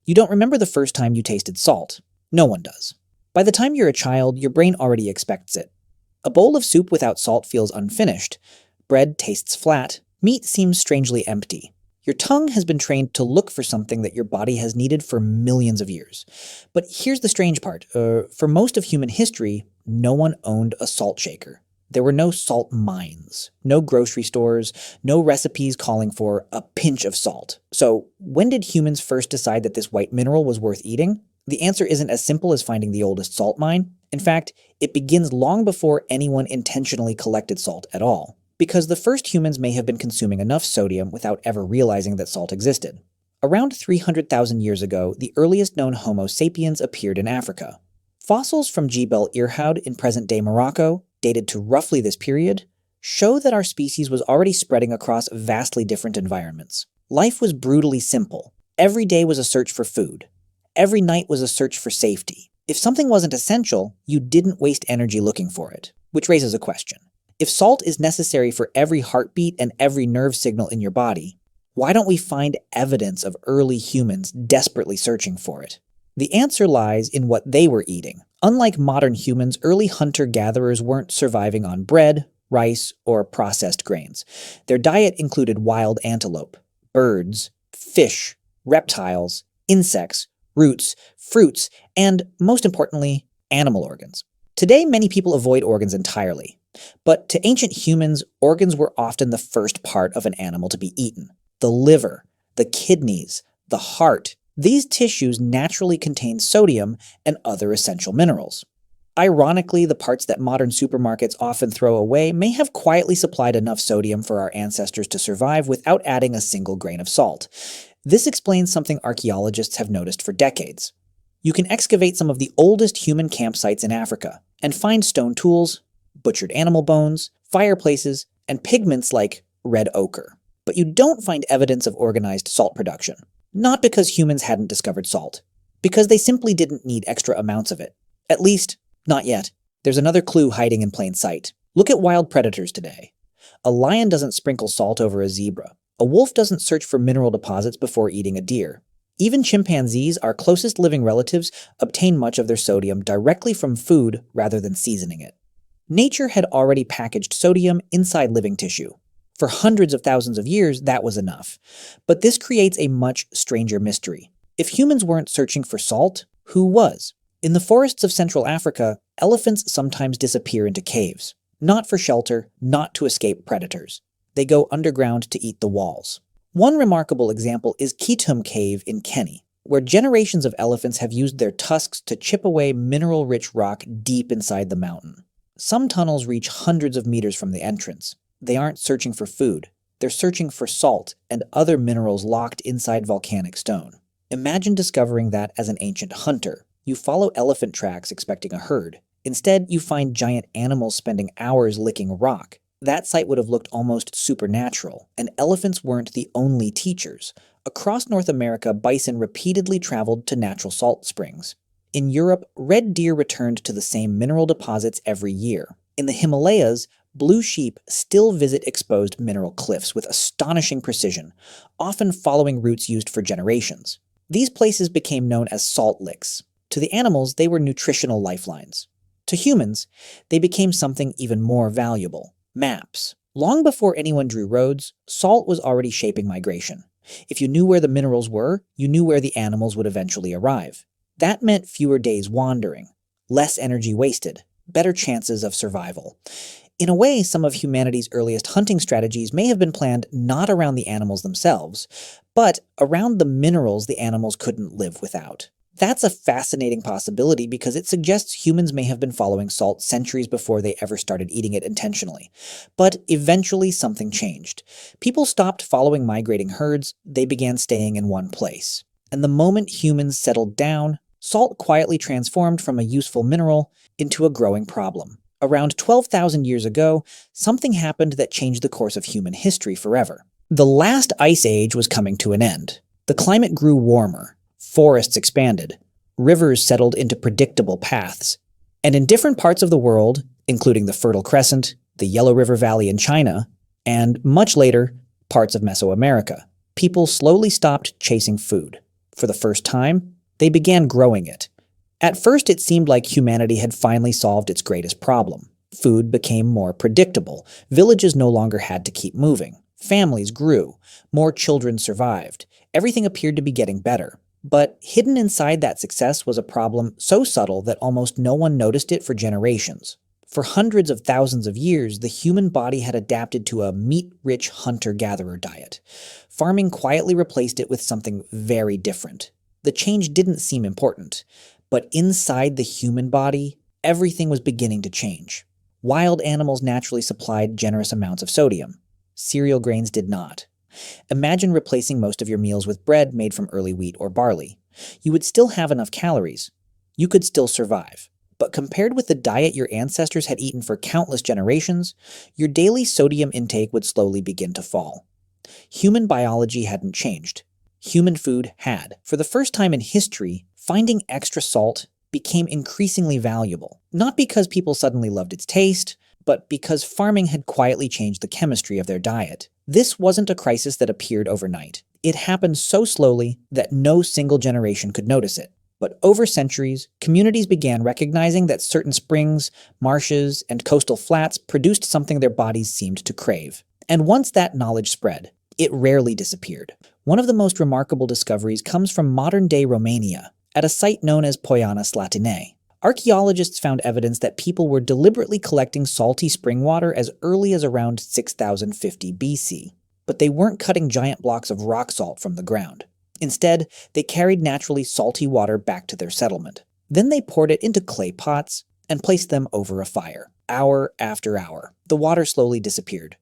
You don't remember the first time you tasted salt. No one does. By the time you're a child, your brain already expects it. A bowl of soup without salt feels unfinished. Bread tastes flat. Meat seems strangely empty. Your tongue has been trained to look for something that your body has needed for millions of years. But here's the strange part. For most of human history, no one owned a salt shaker. There were no salt mines, no grocery stores, no recipes calling for a pinch of salt. So when did humans first decide that this white mineral was worth eating? The answer isn't as simple as finding the oldest salt mine. In fact, it begins long before anyone intentionally collected salt at all, because the first humans may have been consuming enough sodium without ever realizing that salt existed. Around 300,000 years ago, the earliest known Homo sapiens appeared in Africa. Fossils from Jebel Irhoud in present-day Morocco, dated to roughly this period, show that our species was already spreading across vastly different environments. Life was brutally simple. Every day was a search for food. Every night was a search for safety. If something wasn't essential, you didn't waste energy looking for it. Which raises a question. If salt is necessary for every heartbeat and every nerve signal in your body, why don't we find evidence of early humans desperately searching for it? The answer lies in what they were eating. Unlike modern humans, early hunter-gatherers weren't surviving on bread, rice, or processed grains. Their diet included wild antelope, birds, fish, reptiles, insects, roots, fruits, and, most importantly, animal organs. Today, many people avoid organs entirely. But to ancient humans, organs were often the first part of an animal to be eaten. The liver, the kidneys, the heart. These tissues naturally contain sodium and other essential minerals. Ironically, the parts that modern supermarkets often throw away may have quietly supplied enough sodium for our ancestors to survive without adding a single grain of salt. This explains something archaeologists have noticed for decades. You can excavate some of the oldest human campsites in Africa and find stone tools, butchered animal bones, fireplaces, and pigments like red ochre. But you don't find evidence of organized salt production. Not because humans hadn't discovered salt, because they simply didn't need extra amounts of it. At least, not yet. There's another clue hiding in plain sight. Look at wild predators today. A lion doesn't sprinkle salt over a zebra. A wolf doesn't search for mineral deposits before eating a deer. Even chimpanzees, our closest living relatives, obtain much of their sodium directly from food rather than seasoning it. Nature had already packaged sodium inside living tissue. For hundreds of thousands of years, that was enough. But this creates a much stranger mystery. If humans weren't searching for salt, who was? In the forests of Central Africa, elephants sometimes disappear into caves. Not for shelter, not to escape predators. They go underground to eat the walls. One remarkable example is Kitum Cave in Kenya, where generations of elephants have used their tusks to chip away mineral-rich rock deep inside the mountain. Some tunnels reach hundreds of meters from the entrance. They aren't searching for food. They're searching for salt and other minerals locked inside volcanic stone. Imagine discovering that as an ancient hunter. You follow elephant tracks expecting a herd. Instead, you find giant animals spending hours licking rock. That sight would have looked almost supernatural, and elephants weren't the only teachers. Across North America, bison repeatedly traveled to natural salt springs. In Europe, red deer returned to the same mineral deposits every year. In the Himalayas, blue sheep still visit exposed mineral cliffs with astonishing precision, often following routes used for generations. These places became known as salt licks. To the animals, they were nutritional lifelines. To humans, they became something even more valuable: maps. Long before anyone drew roads, salt was already shaping migration. If you knew where the minerals were, you knew where the animals would eventually arrive. That meant fewer days wandering, less energy wasted, better chances of survival. In a way, some of humanity's earliest hunting strategies may have been planned not around the animals themselves, but around the minerals the animals couldn't live without. That's a fascinating possibility because it suggests humans may have been following salt centuries before they ever started eating it intentionally. But eventually something changed. People stopped following migrating herds, they began staying in one place. And the moment humans settled down, salt quietly transformed from a useful mineral into a growing problem. Around 12,000 years ago, something happened that changed the course of human history forever. The last ice age was coming to an end. The climate grew warmer. Forests expanded, rivers settled into predictable paths, and in different parts of the world, including the Fertile Crescent, the Yellow River Valley in China, and much later, parts of Mesoamerica, people slowly stopped chasing food. For the first time, they began growing it. At first, it seemed like humanity had finally solved its greatest problem. Food became more predictable. Villages no longer had to keep moving. Families grew. More children survived. Everything appeared to be getting better. But hidden inside that success was a problem so subtle that almost no one noticed it for generations. For hundreds of thousands of years, the human body had adapted to a meat-rich hunter-gatherer diet. Farming quietly replaced it with something very different. The change didn't seem important, but inside the human body, everything was beginning to change. Wild animals naturally supplied generous amounts of sodium. Cereal grains did not. Imagine replacing most of your meals with bread made from early wheat or barley. You would still have enough calories. You could still survive. But compared with the diet your ancestors had eaten for countless generations, your daily sodium intake would slowly begin to fall. Human biology hadn't changed. Human food had. For the first time in history, finding extra salt became increasingly valuable. Not because people suddenly loved its taste, but because farming had quietly changed the chemistry of their diet. This wasn't a crisis that appeared overnight. It happened so slowly that no single generation could notice it. But over centuries, communities began recognizing that certain springs, marshes, and coastal flats produced something their bodies seemed to crave. And once that knowledge spread, it rarely disappeared. One of the most remarkable discoveries comes from modern-day Romania, at a site known as Poiana Slatinei. Archaeologists found evidence that people were deliberately collecting salty spring water as early as around 6050 BC. But they weren't cutting giant blocks of rock salt from the ground. Instead, they carried naturally salty water back to their settlement. Then they poured it into clay pots and placed them over a fire. Hour after hour, the water slowly disappeared,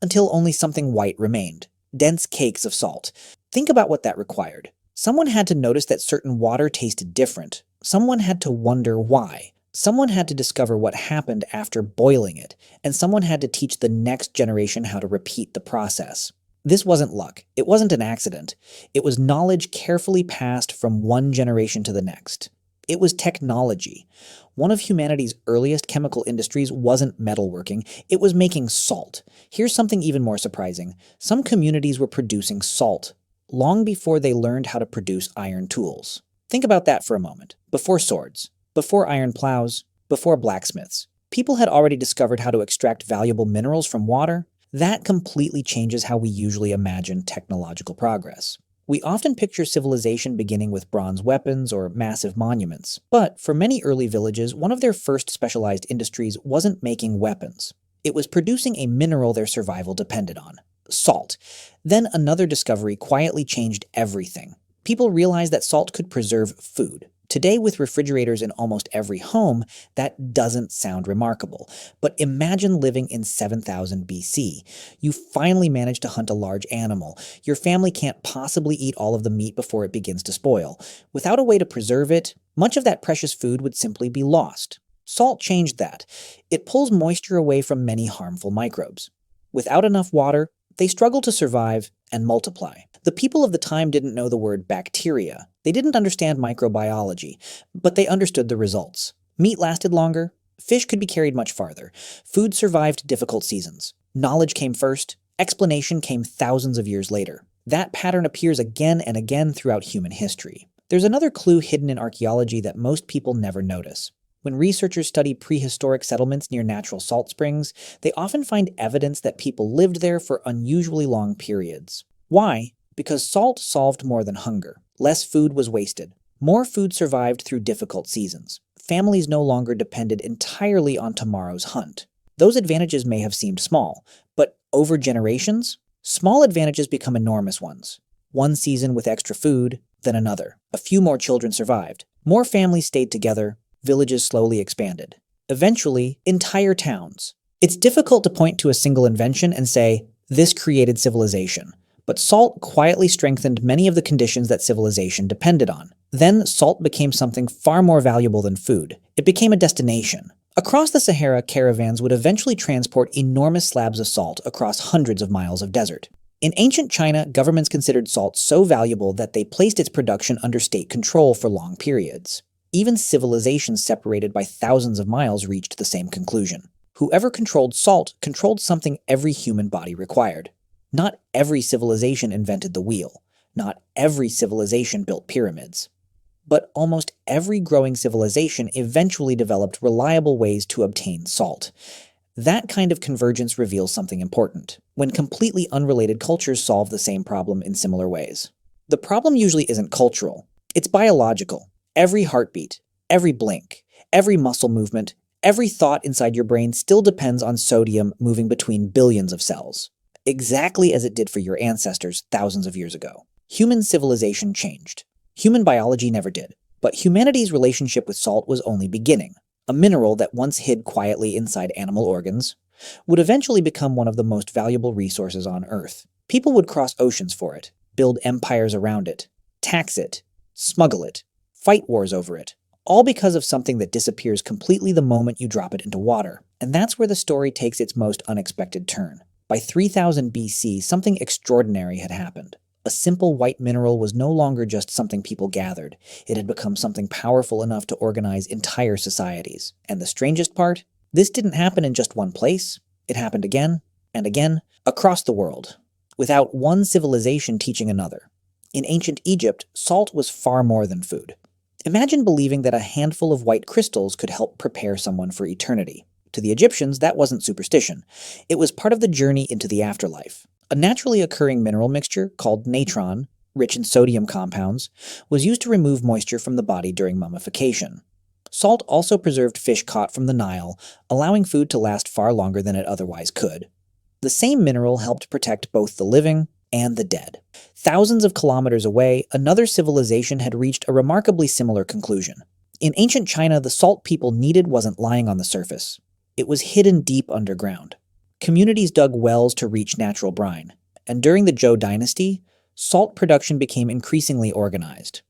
until only something white remained. Dense cakes of salt. Think about what that required. Someone had to notice that certain water tasted different. Someone had to wonder why. Someone had to discover what happened after boiling it, and someone had to teach the next generation how to repeat the process. This wasn't luck. It wasn't an accident. It was knowledge carefully passed from one generation to the next. It was technology. One of humanity's earliest chemical industries wasn't metalworking, it was making salt. Here's something even more surprising. Some communities were producing salt long before they learned how to produce iron tools. Think about that for a moment. Before swords, before iron plows, before blacksmiths, people had already discovered how to extract valuable minerals from water. That completely changes how we usually imagine technological progress. We often picture civilization beginning with bronze weapons or massive monuments. But for many early villages, one of their first specialized industries wasn't making weapons. It was producing a mineral their survival depended on: salt. Then another discovery quietly changed everything. People realized that salt could preserve food. Today, with refrigerators in almost every home, that doesn't sound remarkable. But imagine living in 7000 BC. You finally managed to hunt a large animal. Your family can't possibly eat all of the meat before it begins to spoil. Without a way to preserve it, much of that precious food would simply be lost. Salt changed that. It pulls moisture away from many harmful microbes. Without enough water, they struggle to survive and multiply. The people of the time didn't know the word bacteria. They didn't understand microbiology, but they understood the results. Meat lasted longer. Fish could be carried much farther. Food survived difficult seasons. Knowledge came first. Explanation came thousands of years later. That pattern appears again and again throughout human history. There's another clue hidden in archaeology that most people never notice. When researchers study prehistoric settlements near natural salt springs, they often find evidence that people lived there for unusually long periods. Why? Because salt solved more than hunger. Less food was wasted. More food survived through difficult seasons. Families no longer depended entirely on tomorrow's hunt. Those advantages may have seemed small, but over generations, small advantages become enormous ones. One season with extra food, then another. A few more children survived. More families stayed together. Villages slowly expanded. Eventually, entire towns. It's difficult to point to a single invention and say, this created civilization. But salt quietly strengthened many of the conditions that civilization depended on. Then salt became something far more valuable than food. It became a destination. Across the Sahara, caravans would eventually transport enormous slabs of salt across hundreds of miles of desert. In ancient China, governments considered salt so valuable that they placed its production under state control for long periods. Even civilizations separated by thousands of miles reached the same conclusion. Whoever controlled salt controlled something every human body required. Not every civilization invented the wheel. Not every civilization built pyramids. But almost every growing civilization eventually developed reliable ways to obtain salt. That kind of convergence reveals something important, when completely unrelated cultures solve the same problem in similar ways. The problem usually isn't cultural, it's biological. Every heartbeat, every blink, every muscle movement, every thought inside your brain still depends on sodium moving between billions of cells, exactly as it did for your ancestors thousands of years ago. Human civilization changed. Human biology never did. But humanity's relationship with salt was only beginning. A mineral that once hid quietly inside animal organs would eventually become one of the most valuable resources on Earth. People would cross oceans for it, build empires around it, tax it, smuggle it, fight wars over it, all because of something that disappears completely the moment you drop it into water. And that's where the story takes its most unexpected turn. By 3000 BC, something extraordinary had happened. A simple white mineral was no longer just something people gathered. It had become something powerful enough to organize entire societies. And the strangest part? This didn't happen in just one place. It happened again and again across the world, without one civilization teaching another. In ancient Egypt, salt was far more than food. Imagine believing that a handful of white crystals could help prepare someone for eternity. To the Egyptians, that wasn't superstition. It was part of the journey into the afterlife. A naturally occurring mineral mixture called natron, rich in sodium compounds, was used to remove moisture from the body during mummification. Salt also preserved fish caught from the Nile, allowing food to last far longer than it otherwise could. The same mineral helped protect both the living and the dead. Thousands of kilometers away, another civilization had reached a remarkably similar conclusion. In ancient China, the salt people needed wasn't lying on the surface. It was hidden deep underground. Communities dug wells to reach natural brine, and during the Zhou dynasty, salt production became increasingly organized.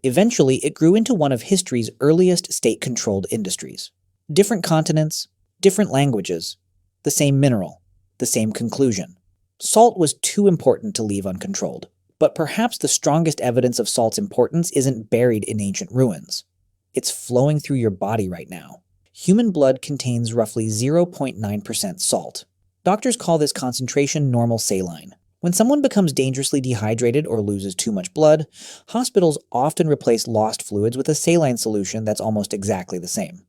Eventually, it grew into one of history's earliest state-controlled industries. Different continents, different languages, the same mineral, the same conclusion. Salt was too important to leave uncontrolled. But perhaps the strongest evidence of salt's importance isn't buried in ancient ruins. It's flowing through your body right now. Human blood contains roughly 0.9% salt. Doctors call this concentration normal saline. When someone becomes dangerously dehydrated or loses too much blood, hospitals often replace lost fluids with a saline solution that's almost exactly the same.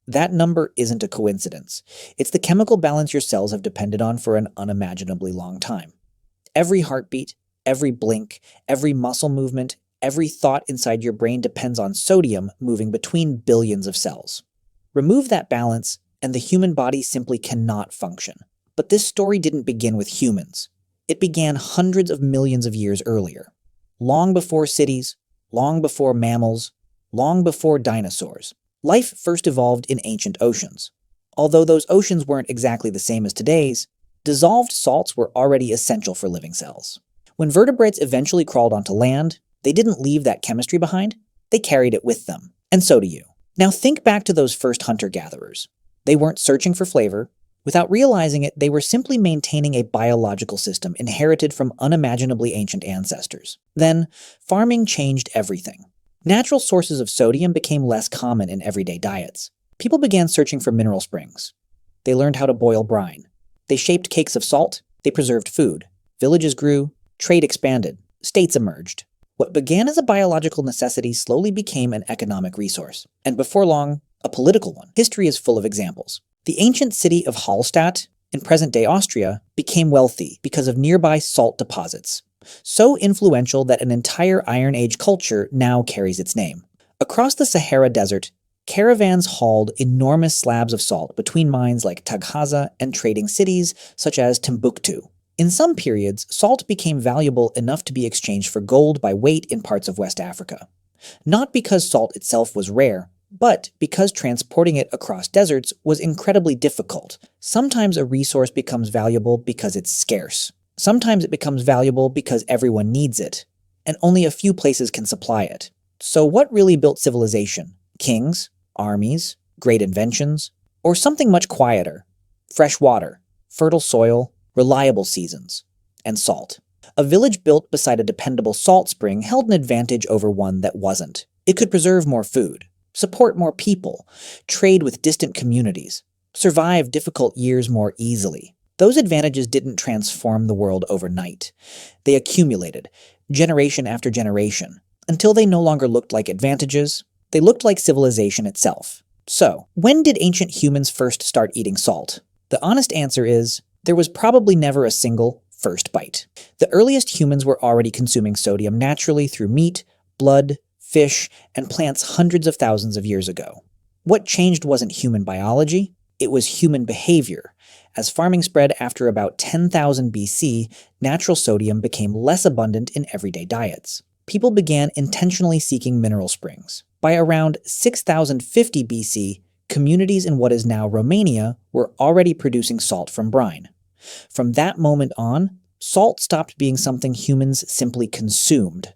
That number isn't a coincidence. It's the chemical balance your cells have depended on for an unimaginably long time. Every heartbeat, every blink, every muscle movement, every thought inside your brain depends on sodium moving between billions of cells. Remove that balance, and the human body simply cannot function. But this story didn't begin with humans. It began hundreds of millions of years earlier. Long before cities, long before mammals, long before dinosaurs. Life first evolved in ancient oceans. Although those oceans weren't exactly the same as today's, dissolved salts were already essential for living cells. When vertebrates eventually crawled onto land, they didn't leave that chemistry behind, they carried it with them. And so do you. Now think back to those first hunter-gatherers. They weren't searching for flavor. Without realizing it, they were simply maintaining a biological system inherited from unimaginably ancient ancestors. Then, farming changed everything. Natural sources of sodium became less common in everyday diets. People began searching for mineral springs. They learned how to boil brine. They shaped cakes of salt. They preserved food. Villages grew. Trade expanded. States emerged. What began as a biological necessity slowly became an economic resource. And before long, a political one. History is full of examples. The ancient city of Hallstatt, in present-day Austria, became wealthy because of nearby salt deposits. So influential that an entire Iron Age culture now carries its name. Across the Sahara Desert, caravans hauled enormous slabs of salt between mines like Taghaza and trading cities such as Timbuktu. In some periods, salt became valuable enough to be exchanged for gold by weight in parts of West Africa. Not because salt itself was rare, but because transporting it across deserts was incredibly difficult. Sometimes a resource becomes valuable because it's scarce. Sometimes it becomes valuable because everyone needs it, and only a few places can supply it. So what really built civilization? Kings? Armies? Great inventions? Or something much quieter? Fresh water, fertile soil, reliable seasons, and salt. A village built beside a dependable salt spring held an advantage over one that wasn't. It could preserve more food, support more people, trade with distant communities, survive difficult years more easily. Those advantages didn't transform the world overnight. They accumulated, generation after generation, until they no longer looked like advantages, they looked like civilization itself. So, when did ancient humans first start eating salt? The honest answer is, there was probably never a single first bite. The earliest humans were already consuming sodium naturally through meat, blood, fish, and plants hundreds of thousands of years ago. What changed wasn't human biology, it was human behavior. As farming spread after about 10,000 BC, natural sodium became less abundant in everyday diets. People began intentionally seeking mineral springs. By around 6050 BC, communities in what is now Romania were already producing salt from brine. From that moment on, salt stopped being something humans simply consumed.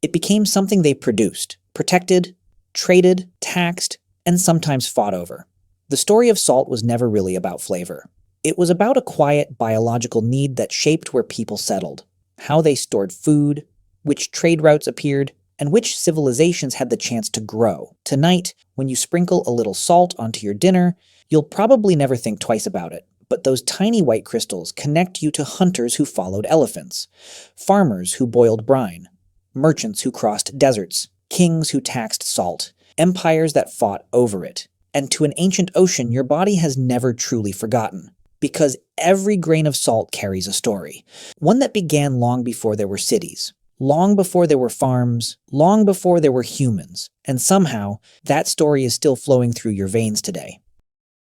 It became something they produced, protected, traded, taxed, and sometimes fought over. The story of salt was never really about flavor. It was about a quiet biological need that shaped where people settled, how they stored food, which trade routes appeared, and which civilizations had the chance to grow. Tonight, when you sprinkle a little salt onto your dinner, you'll probably never think twice about it. But those tiny white crystals connect you to hunters who followed elephants, farmers who boiled brine, merchants who crossed deserts, kings who taxed salt, empires that fought over it, and to an ancient ocean your body has never truly forgotten. Because every grain of salt carries a story, one that began long before there were cities, long before there were farms, long before there were humans, and somehow that story is still flowing through your veins today.